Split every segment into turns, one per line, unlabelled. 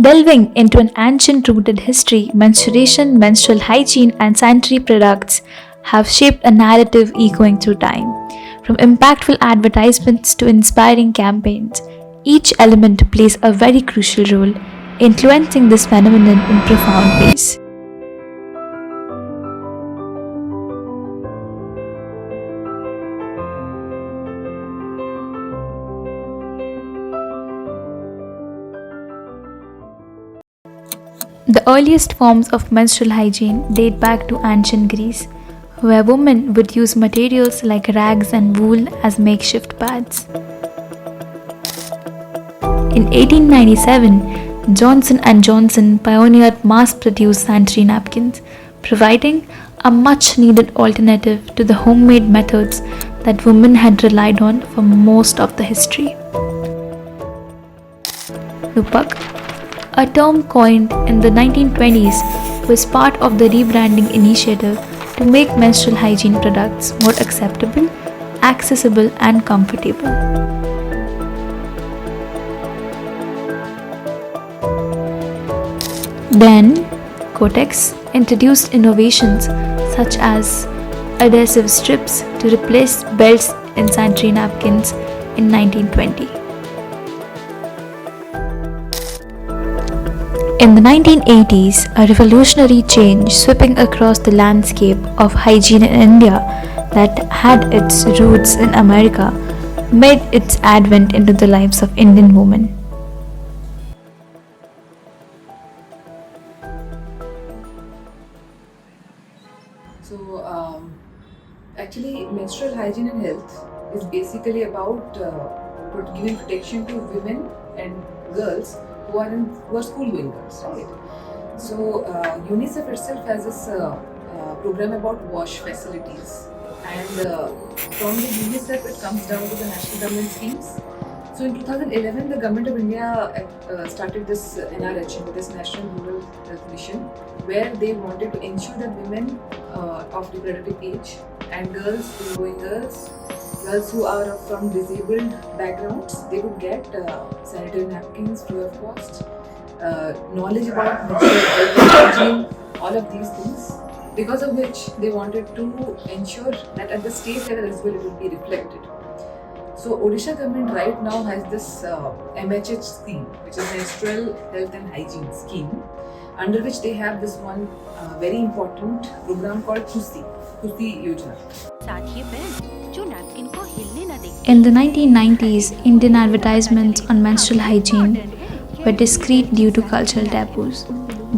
Delving into an ancient rooted history, menstruation, menstrual hygiene, and sanitary products have shaped a narrative echoing through time. From impactful advertisements to inspiring campaigns, each element plays a very crucial role, influencing this phenomenon in profound ways. The earliest forms of menstrual hygiene date back to ancient Greece, where women would use materials like rags and wool as makeshift pads. In 1897, Johnson & Johnson pioneered mass-produced sanitary napkins, providing a much-needed alternative to the homemade methods that women had relied on for most of the history. Lupak, a term coined in the 1920s, was part of the rebranding initiative to make menstrual hygiene products more acceptable, accessible, and comfortable. Then, Kotex introduced innovations such as adhesive strips to replace belts in sanitary napkins in 1920. In the 1980s, a revolutionary change sweeping across the landscape of hygiene in India that had its roots in America made its advent into the lives of Indian women.
Actually, menstrual hygiene and health is basically about giving protection to women and girls who are school-going girls, right? So UNICEF itself has this program about wash facilities, and from the UNICEF it comes down to the national government schemes. So in 2011, the government of India started this NRH, this National Rural Health Mission, where they wanted to ensure that women of reproductive age and girls who are from disabled backgrounds, they would get sanitary napkins free of cost, knowledge about menstrual health and hygiene, all of these things, because of which they wanted to ensure that at the state level as well it would be reflected. So Odisha government right now has this MHH scheme, which is Menstrual Health and Hygiene scheme, under which they have this one very important program called Kusi Yojana.
In the 1990s, Indian advertisements on menstrual hygiene were discreet due to cultural taboos.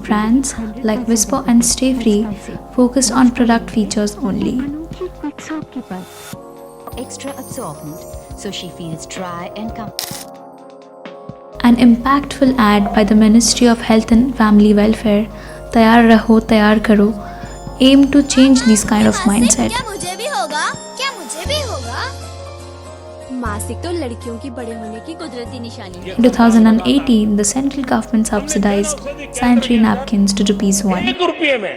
Brands like Whisper and Stay Free focused on product features only.
Extra absorbent, so she feels dry and comfortable.
An impactful ad by the Ministry of Health and Family Welfare, Tayar Raho, Tayar Karo, aimed to change this kind of mindset.
मासिक तो लड़कियों की बड़े होने की कुदरती निशानी है।
In 2018, the central government subsidized sanitary napkins to ₹1.
1 रुपये में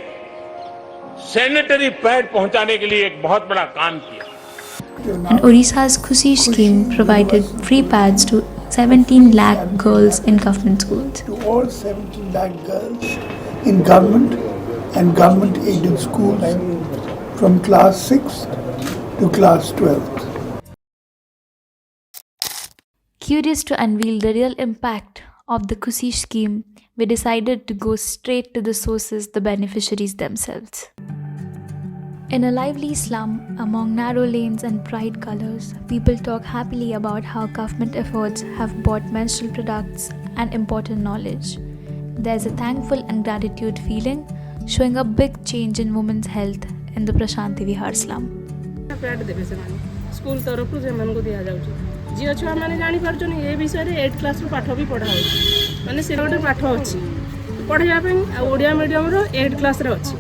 सैनिटरी पैड पहुंचाने के लिए एक बहुत बड़ा काम किया।
And Odisha's Khushi scheme provided free pads to 17 lakh girls in government schools.
To all 17 lakh girls in government and government-aided schools from class 6th to class 12th.
Curious to unveil the real impact of the Khushi scheme, we decided to go straight to the sources, the beneficiaries themselves. In a lively slum, among narrow lanes and bright colors, people talk happily about how government efforts have brought menstrual products and important knowledge. There's a thankful and gratitude feeling, showing a big change in women's health in the Prashanti Vihar slum.
School तरफ दिया जाउची झील छुआ मैंने जापर ये विषय में 8 class पाठ भी पढ़ा माने से गोटे पाठ अच्छी पढ़ाई ओडिया मीडियम 8 क्लास अच्छी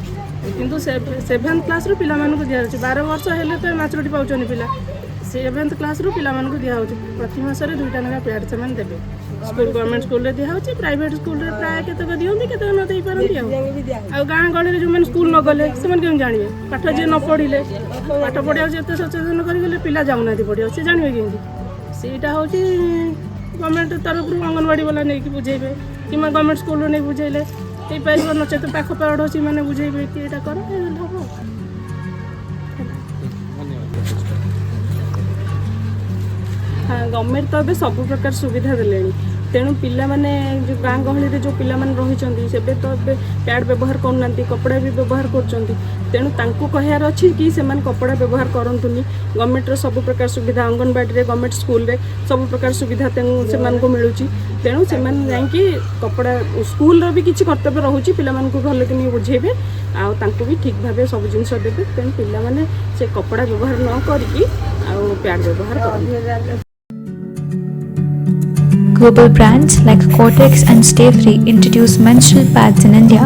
किंतु 7th क्लास पिला दिया 12 वर्ष हेले तो मैच्योरिटी पाँच पिला 7th क्लास पिला दिया प्रति मासरे 2टा लेखा पैड से देवे स्कूल गवर्नमेंट स्कूल दिखाई प्राइवेट स्कूल प्राय केतक दिखती केतक न दे पारती गाँ गहली जो स्कूल न गले से जानवे पाठ जी न पढ़ले पाठ पढ़ा जिते सचेतन करगले पिला जाऊना पढ़ा से जानवे कि सेटा हूँ गवर्नमेंट तरफ अंगनवाड़ी वाला नहीं बुझेबे कि गवर्नमेंट स्कूल नहीं बुझेले ये पार नचे तो पाख पड़ोसी मैंने बुझेबे कि यहाँ कर हम। हाँ गवर्नमेंट तो सब प्रकार सुविधा देले तेणु पिला माने जो गाँ गहली जो पिला माने रही से तो पैड व्यवहार करना कपड़ा भी व्यवहार कर तेणु तांको कहार अच्छी कि से कपड़ा व्यवहार करतुनि गवर्नमेंट सब प्रकार सुविधा अंगनवाड़ी गवर्नमेंट स्कूल रे सब प्रकार सुविधा से मिलूँ तेणु से जाकि कपड़ा स्कूल भी किसी कर्तव्य रोचे पिला घर लोक नहीं बुझेबे आउ भी ठीक भाव सब जिन देवे तेणु पिला माने से कपड़ा व्यवहार न करके पैड व्यवहार कर।
Global brands like Cortex and Stay Free introduced menstrual pads in India.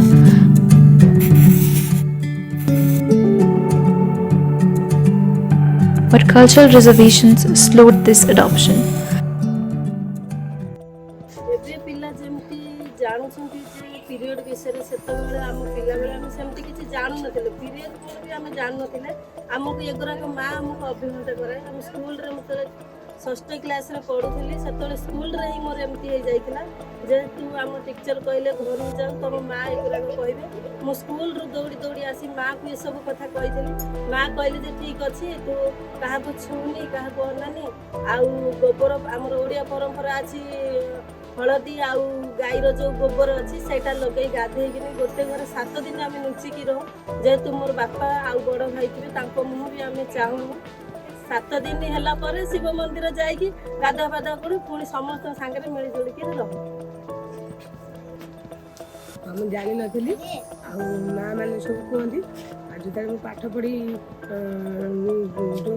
But cultural reservations slowed this adoption.
Period विषय से आम पिला बेले आम सेमती किसी जानू ना पीरियड भी आम जानू ना आमको एगुराक माँ आमको अभिमत करे आम स्कूल मतलब षष्ठ क्लास रे पढ़ुली से स्कूल रे ही मोर एमती हो जाइला जेहेतु आम टीचर कहले घर जाओ तुम माँ एगुराक कहे मो स्कूल रू दौड़ी दौड़ी आसी माँ को ये सब कथा कही माँ कहले ठीक अच्छे तू क्या छुनी क्या अनानी आउ गोबर आमर ओडिया परंपरा अच्छी हलदी आउ गाईर जो गोबर अच्छी से लगे गाधे गोटे घर 7 दिन आम लुचिकी रहूँ जेहेतु मोर बापा आउ बड़ भाई थे मुँह भी आम चाहूँ 7 दिन है शिव मंदिर जाकि गाधा बाधा करूँ पुणी समस्त सागर मिलजुलिक रहूँ। मुझे जानी नी माँ मैंने सब कहती जो मुझे पाठ पढ़ी जो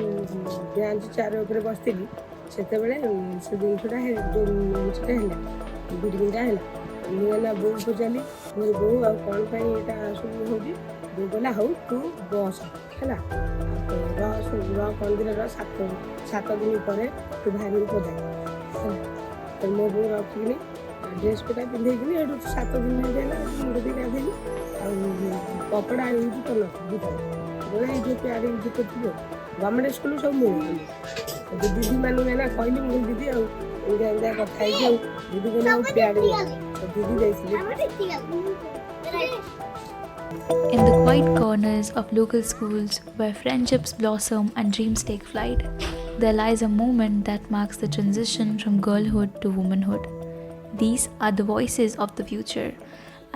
बेंच चार उपर बसती से जिनटा जो जिनटा है बिडगिंटा है मुझे बो पचारि मोर बो आ कौन यहाँ सब हो बो कहला हूँ तू बस है मंदिर 7 दिन पर तू बाहर को जा तो मो बो रखी ड्रेस पटा पिंधेकी 7 दिन मुंड भी गाधेली कपड़ा यूज कर जो प्यार यूज कर गवर्नमेंट स्कूल सब मिले दीदी मैंने ना कहली मुझे दीदी आगे कथा दीदी कहना प्यार दीदी जाइए।
In the quiet corners of local schools where friendships blossom and dreams take flight, there lies a moment that marks the transition from girlhood to womanhood. These are the voices of the future,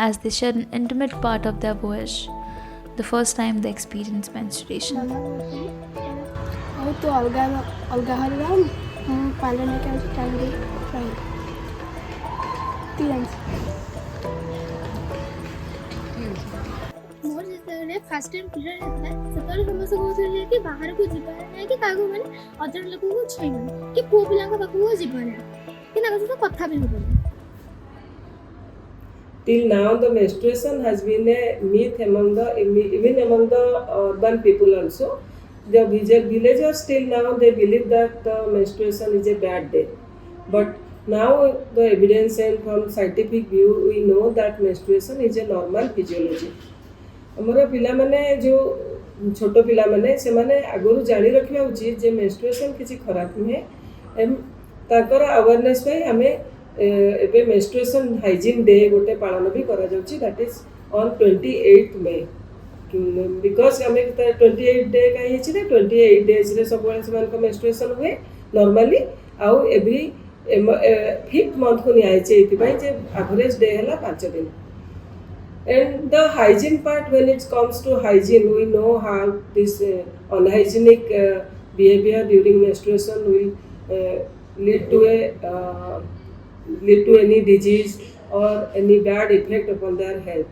as they share an intimate part of their voyage, the first time they experience menstruation.
तो अलगा हरिराम पालन के time more जिते first time period होता है समस्त कहते कि बाहर को जीवन ना कि कागो माने अजर लोक को छेन कि पो पिला पाखक को जीवन कि ना तो कथा भी होबो।
Till now, the menstruation has been a myth even among the urban people also. The villagers till now they believe that menstruation is a bad day. But now the evidence and from scientific view we know that menstruation is a normal physiology. हमारा पिला माने जो छोटो पिला माने से माने आगुरु जानी रखिया उचित जे menstruation किसी खराब नुहे ताकर अवेयरनेस पे हमें एबे menstruation hygiene day गोटे पालन भी करा जाउची that is on 28th May because हमें 28 डे का ही छिले 28 डेज रे सब वाले समान का menstruation हुए normally आउ every 5th month को नियाय छे इतिबाई जे average day हला 5 दिन। And the hygiene part, when it comes to hygiene, we know how this unhygienic behavior during menstruation will lead to any disease or any bad effect upon their health.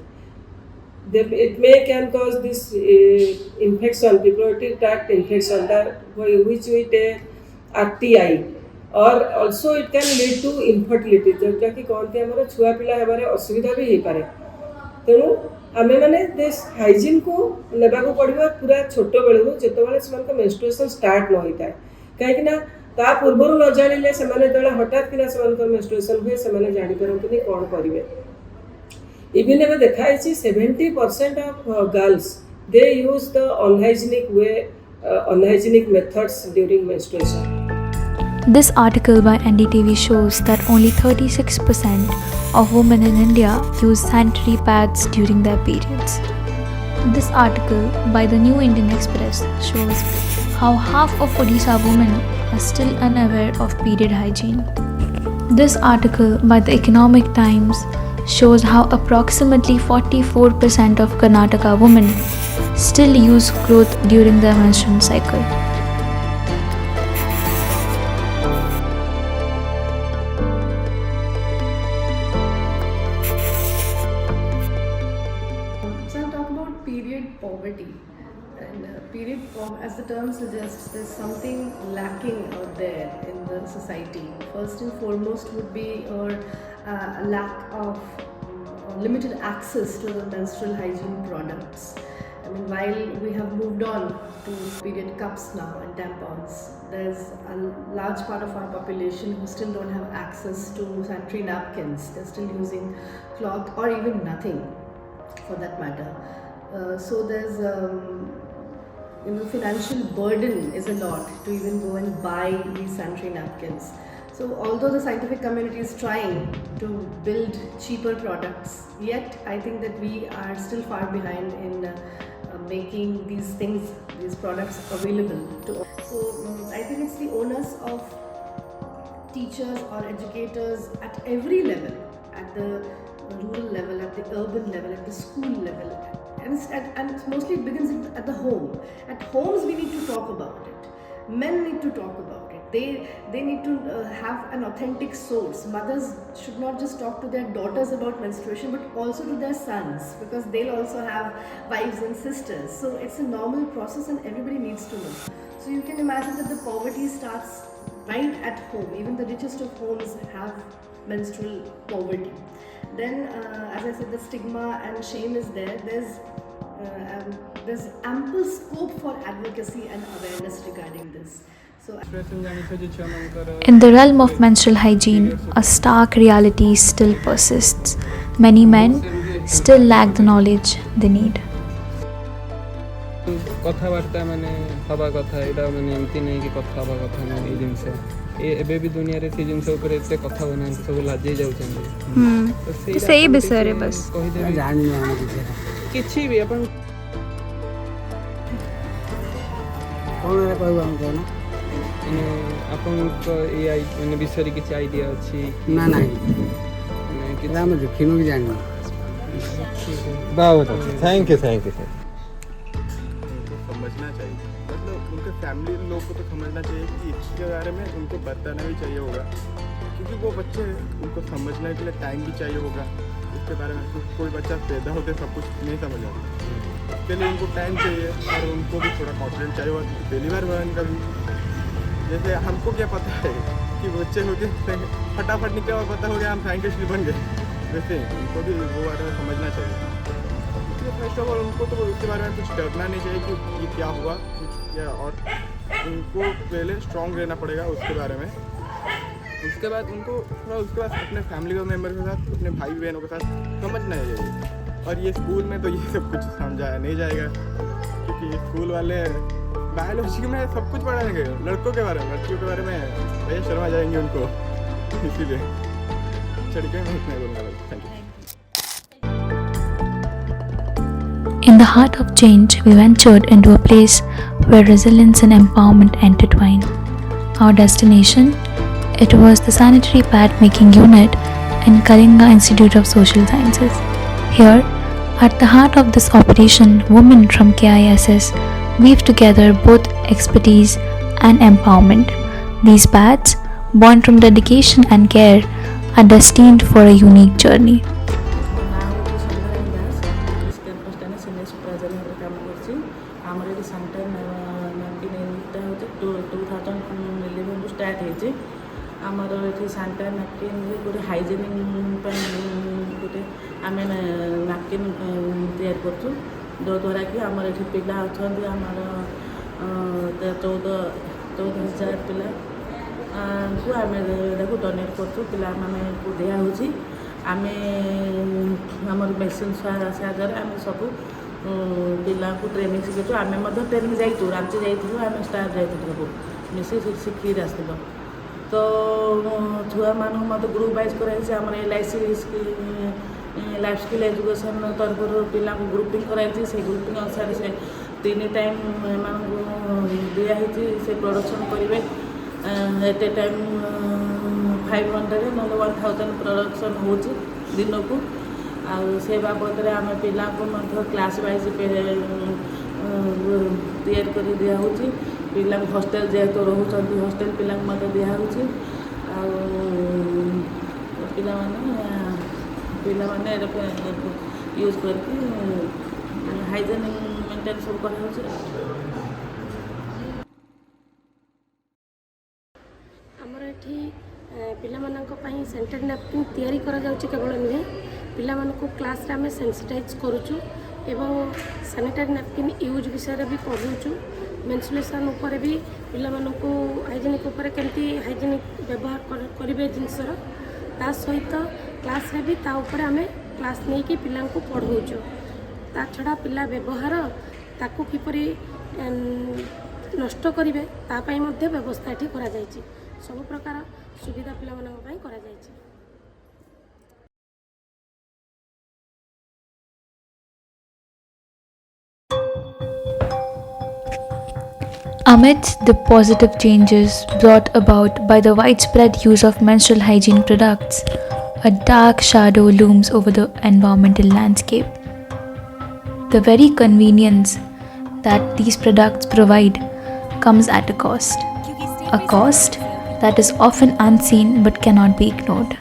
It can cause this infection, reproductive tract infection, which we take RTI, or also it can lead to infertility. जोटा कि कहते हैं हमारा छुआ पिला हमारे असुविधा भी हो पारे। तेणु आम मैंने हाइजीन को नेबाक पड़ो पूरा छोट बेलू जिते से मेन्स्ट्रुएशन स्टार्ट न होता है कहीं ता पूर्व न जानिले से हठात कि मेन्स्ट्रुएशन हुए से जापारती कौन करेंगे। इवन एवं देखाई 70% of girls they use the unhygienic way unhygienic methods during menstruation.
This article by NDTV shows that only 36% of women in India use sanitary pads during their periods. This article by the New Indian Express shows how half of Odisha women are still unaware of period hygiene. This article by the Economic Times shows how approximately 44% of Karnataka women still use cloth during their menstrual cycle.
So I'll talk about period poverty. And as the term suggests, there's something lacking out there in the society. First and foremost would be a lack of limited access to the menstrual hygiene products. I mean, while we have moved on to period cups now and tampons, there's a large part of our population who still don't have access to sanitary napkins. They're still using cloth or even nothing for that matter. So there's financial burden is a lot to even go and buy these sanitary napkins. So although the scientific community is trying to build cheaper products, yet I think that we are still far behind in making these products available to all. So I think it's the onus of teachers or educators at every level, at the rural level, at the urban level, at the school level, and mostly it begins at the home. At homes we need to talk about it. Men need to talk about it. They need to have an authentic source. Mothers should not just talk to their daughters about menstruation, but also to their sons, because they'll also have wives and sisters. So it's a normal process and everybody needs to know. So you can imagine that the poverty starts right at home. Even the richest of homes have menstrual poverty. Then, as I said, the stigma and shame is there. There's ample scope for advocacy and awareness regarding this. So,
In the realm of menstrual hygiene, a stark reality still persists. Many men still lack the knowledge they need.
कथबार्ता माने हवा कथा एटा माने एमती नहीं कि कथा हवा कथा नहीं ए जिनसे एबे भी दुनिया रे से जिनसे ऊपर एते कथा बना सब लाजे जाउछन तो सही विषय रे बस कहि दे जान नहीं किछि भी अपन कोन रे कहू हम ना अपन को ए माने विषय रे किछि आईडिया अछि ना नहीं कि हम देखिनो भी जाननी बहुत अच्छा थैंक यू सर
समझना चाहिए, मतलब उनके फैमिली लोग को तो समझना चाहिए कि इसके बारे में उनको बताना भी चाहिए होगा, क्योंकि वो बच्चे उनको समझने के लिए टाइम भी चाहिए होगा। इसके बारे में कोई बच्चा पैदा होते सब कुछ नहीं समझ आता, उसके लिए उनको टाइम चाहिए और उनको भी थोड़ा कॉन्फिडेंस चाहिए होगा। पहली बार बहन का भी जैसे हमको क्या पता है कि बच्चे होते फटाफट निकले और पता हो गया हम साइंटिस्ट बन गए, वैसे उनको भी वो बारे में समझना चाहिए। फर्स्ट ऑफ ऑल उनको तो उसके बारे में कुछ डरना नहीं चाहिए कि ये क्या हुआ या, और उनको पहले स्ट्रॉन्ग रहना पड़ेगा उसके बारे में। उसके बाद उनको थोड़ा उसके बाद अपने फैमिली मेम्बर के साथ, अपने भाई बहनों के साथ समझना चाहिए। और ये स्कूल में तो ये सब कुछ समझाया नहीं जाएगा, क्योंकि ये स्कूल वाले बायोलॉजी में सब कुछ पढ़ाएंगे, लड़कों के बारे में, लड़कियों के बारे में भैया शर्मा जाएंगे उनको, इसीलिए चढ़ के मैं इतना बोलूँगा। Thank you.
In the heart of change, we ventured into a place where resilience and empowerment intertwine. Our destination? It was the sanitary pad making unit in Kalinga Institute of Social Sciences. Here, at the heart of this operation, women from KISS weave together both expertise and empowerment. These pads, born from dedication and care, are destined for a unique journey.
आमर ये सांटा नापकिन गोटे hygienic गोटे आम नापकिन तैयार करूँ, जो द्वारा कि आमर ये पिला अच्छा आमर 14,000 पिला को आम डोनेट करूँ, पिला को दिया होची। आम आमर मेसीन साहाଯ୍ୟରେ आम सब पिला को ट्रेनिंग शिखु। आम ट्रेनिंग जाइए रांची जाइए, आम स्टाफ जाइए सब मिसी शिखी आसलु। तो छुआ मानू मत ग्रुप वाइज कराई आम LIC लाइफ स्किल एजुकेशन तरफ पिला ग्रुपिंग कराई से ग्रुपिंग अनुसार से 3 टाइम दिखाई से प्रोडक्शन करेंगे एट ए टाइम 500 ना 1000 प्रोडक्शन हो दिन को से बाबद आम पिला क्लास वाइज तैयार कर दिखाई पिला हॉस्टेल जेहेतु रोच हॉस्टेल पिला दिखाई पिला यूज करके हाइजेनिक मेंटेन सब कर
पिलामानंको सेंटेड नैपकिन तैयारी करा जाउची केवल नुहे पिलामानंको क्लास रे आमे सेंसिटाइज करूचु एवं सैनिटरी नैपकिन यूज विषय भी पढ़ाऊँ मेंस्ट्रुएशन उपर भी पिलामानंको हाइजेनिक उपर केमती हाइजेनिक व्यवहार करेंगे जिनसर ता सहित क्लास रे भी ता उपर आमे क्लास नहीं कि पिलांको पढ़ाऊँ ता छड़ा पिला व्यवहार ताकू किपरि नष्ट करेंगे तापाई मध्य व्यवस्था एठी करा जायछि सब प्रकार सुविधा पिलामानंको पई करा जायछि।
Amidst the positive changes brought about by the widespread use of menstrual hygiene products, a dark shadow looms over the environmental landscape. The very convenience that these products provide comes at a cost that is often unseen but cannot be ignored.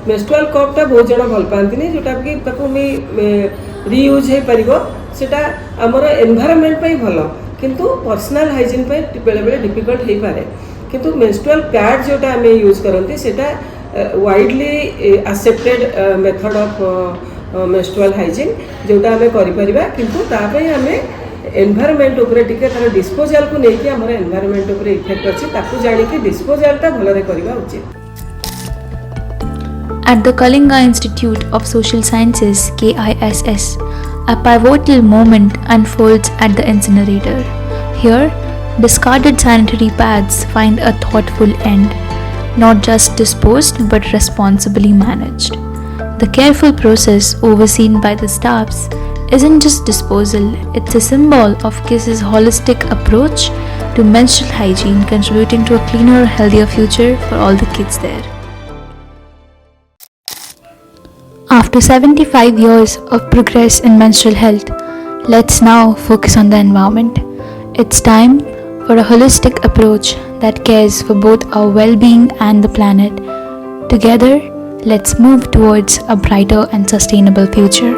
Menstrual कपटा बहुत जन भल पाती जोटा कि reuse हो पार सेटा आमर एनवायरनमेंट भल किंतु पर्सनल हाइजीन बेले बेले डिफिकल्ट हो पारे किंतु मेन्स्ट्रुअल पैड जोटा आम यूज करती सेटा widely accepted method of menstrual hygiene जोटा आम करिपरिबा किंतु तापई आम एनवायरनमेंट उपरे टिके तार डिस्पोजल को लेकिन आमर एनवायरनमेंट उपरे इफेक्ट अच्छी ताकू जानिकी डिस्पोजलटा भलरे करबा उचित।
At the Kalinga Institute of Social Sciences KISS, a pivotal moment unfolds at the incinerator. Here, discarded sanitary pads find a thoughtful end, not just disposed but responsibly managed. The careful process overseen by the staffs isn't just disposal, it's a symbol of KISS's holistic approach to menstrual hygiene, contributing to a cleaner, healthier future for all the kids there. After 75 years of progress in menstrual health, let's now focus on the environment. It's time for a holistic approach that cares for both our well-being and the planet. Together, let's move towards a brighter and sustainable future.